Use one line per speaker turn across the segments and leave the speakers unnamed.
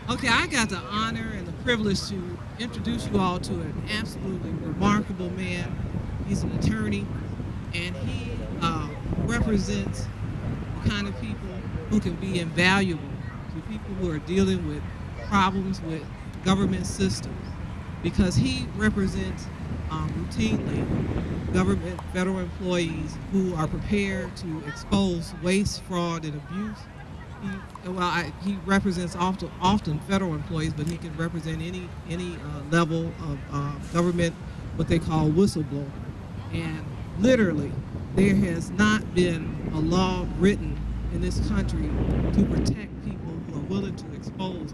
Okay, I got the honor and the privilege to introduce you all to an absolutely remarkable man. He's an attorney, and he represents the kind of people who can be invaluable to people who are dealing with problems with government systems because he represents routinely government federal employees who are prepared to expose waste, fraud, and abuse. He represents often federal employees, but he can represent any level of government, what they call whistleblower. And literally, there has not been a law written in this country to protect people who are willing to expose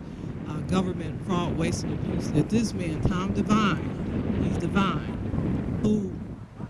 government fraud, waste, and abuse. That this man, Tom Devine, he's Devine, who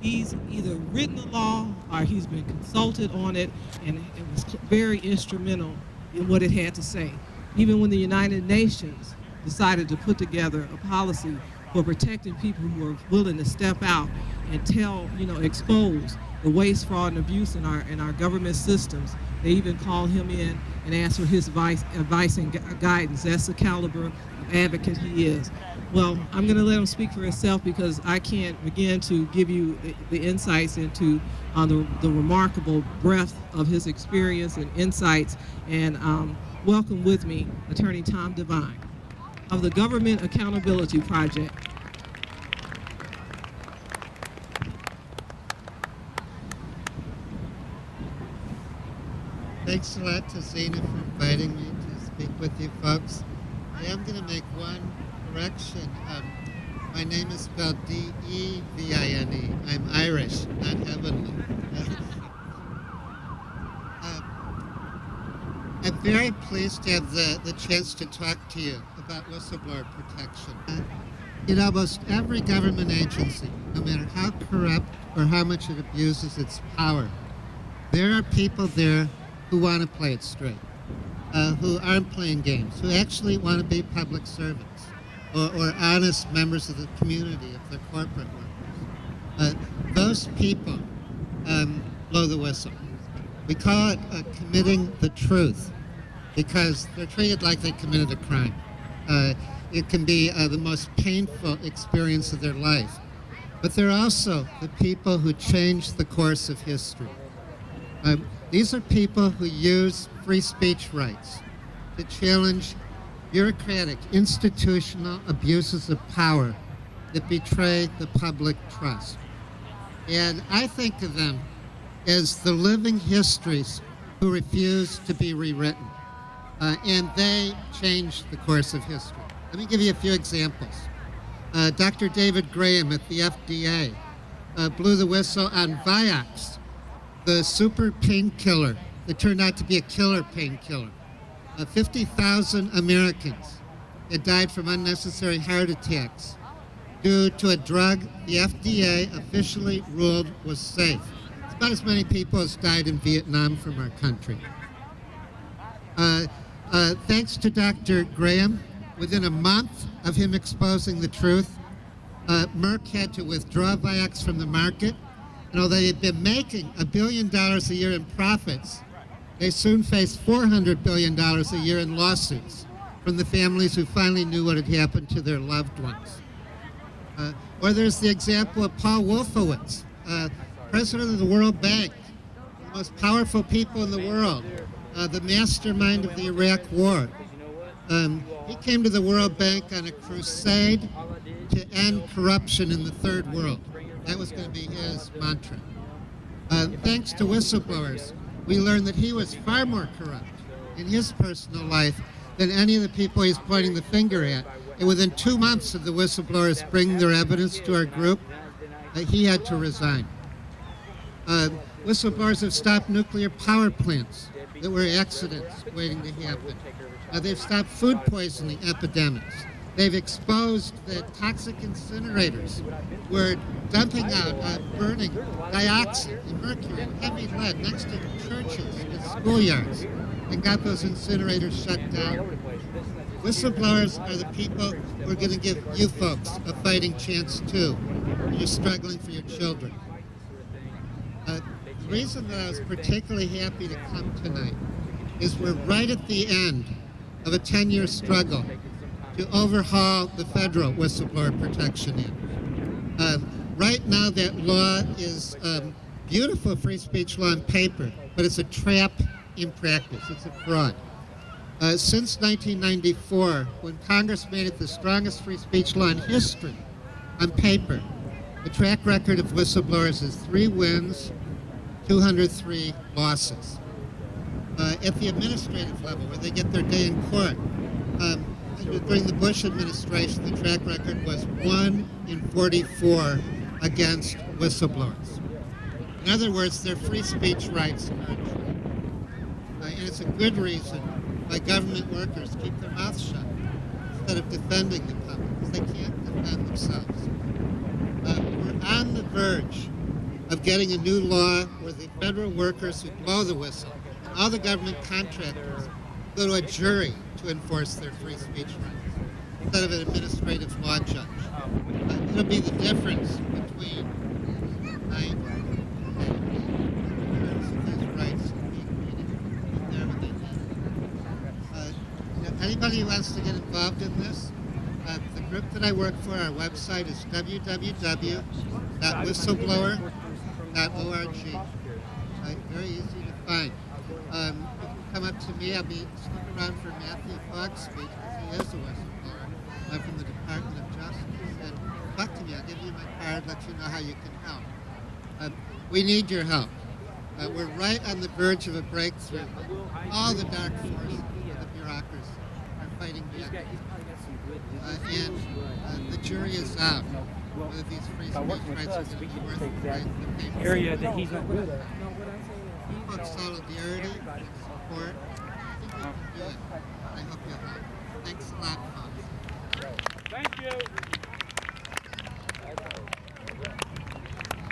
he's either written the law or he's been consulted on it, and it was very instrumental in what it had to say. Even when the United Nations decided to put together a policy for protecting people who are willing to step out and expose the waste, fraud, and abuse in our government systems, they even called him in and asked for his advice and guidance. That's the caliber of advocate he is. Well, I'm going to let him speak for himself because I can't begin to give you the insights into the remarkable breadth of his experience and insights. And welcome with me, Attorney Tom Devine of the Government Accountability Project.
Thanks a lot to Zena for inviting me to speak with you folks. I am going to make one correction. My name is spelled D-E-V-I-N-E. I'm Irish, not heavenly. I'm very pleased to have the chance to talk to you about whistleblower protection. In almost every government agency, no matter how corrupt or how much it abuses its power, there are people there who want to play it straight, who aren't playing games, who actually want to be public servants or honest members of the community, of their corporate workers. Those people blow the whistle. We call it committing the truth because they're treated like they committed a crime. It can be the most painful experience of their life. But they're also the people who change the course of history. These are people who use free speech rights to challenge bureaucratic, institutional abuses of power that betray the public trust. And I think of them as the living histories who refuse to be rewritten. And they change the course of history. Let me give you a few examples. Dr. David Graham at the FDA blew the whistle on Vioxx, the super painkiller that turned out to be a killer painkiller. 50,000 Americans had died from unnecessary heart attacks due to a drug the FDA officially ruled was safe. It's about as many people as died in Vietnam from our country. Thanks to Dr. Graham, within a month of him exposing the truth, Merck had to withdraw Vioxx from the market. And although they had been making $1 billion a year in profits, they soon faced $400 billion a year in lawsuits from the families who finally knew what had happened to their loved ones. Or there's the example of Paul Wolfowitz, president of the World Bank, one of the most powerful people in the world, the mastermind of the Iraq War. He came to the World Bank on a crusade to end corruption in the third world. That was going to be his mantra. Thanks to whistleblowers, we learned that he was far more corrupt in his personal life than any of the people he's pointing the finger at. And within 2 months of the whistleblowers bringing their evidence to our group, he had to resign. Whistleblowers have stopped nuclear power plants that were accidents waiting to happen. They've stopped food poisoning epidemics. They've exposed the toxic incinerators were dumping out, burning dioxin and mercury and heavy lead next to churches and schoolyards and got those incinerators shut down. Whistleblowers are the people who are going to give you folks a fighting chance too when you're struggling for your children. The reason that I was particularly happy to come tonight is we're right at the end of a 10-year struggle to overhaul the federal Whistleblower Protection Act. Right now, that law is beautiful free speech law on paper, but it's a trap in practice. It's a fraud. Since 1994, when Congress made it the strongest free speech law in history, on paper, the track record of whistleblowers is 3 wins, 203 losses. At the administrative level, where they get their day in court, during the Bush administration, the track record was 1 in 44 against whistleblowers. In other words, their free speech rights are true. And it's a good reason why government workers keep their mouths shut instead of defending the public, because they can't defend themselves. We're on the verge of getting a new law where the federal workers who blow the whistle and all the government contractors go to a jury to enforce their free speech rights instead of an administrative law judge. It'll be the difference between anybody who wants to get involved in this, the group that I work for, our website is www.whistleblower.org. Very easy to find. You can come up to me. I'll be sticking around for Matthew Fogg's speech because he is a whistleblower from the Department of Justice. And talk to me. I'll give you my card, let you know how you can help. We need your help. We're right on the verge of a breakthrough. All the dark forces of the bureaucracy are fighting together. And the jury is out whether these free speech rights are going to be worth the payment.
Area that he's not good at.
Of solidarity and support, I think we can do it. I hope you'll help. Thanks a lot, folks.
Thank you.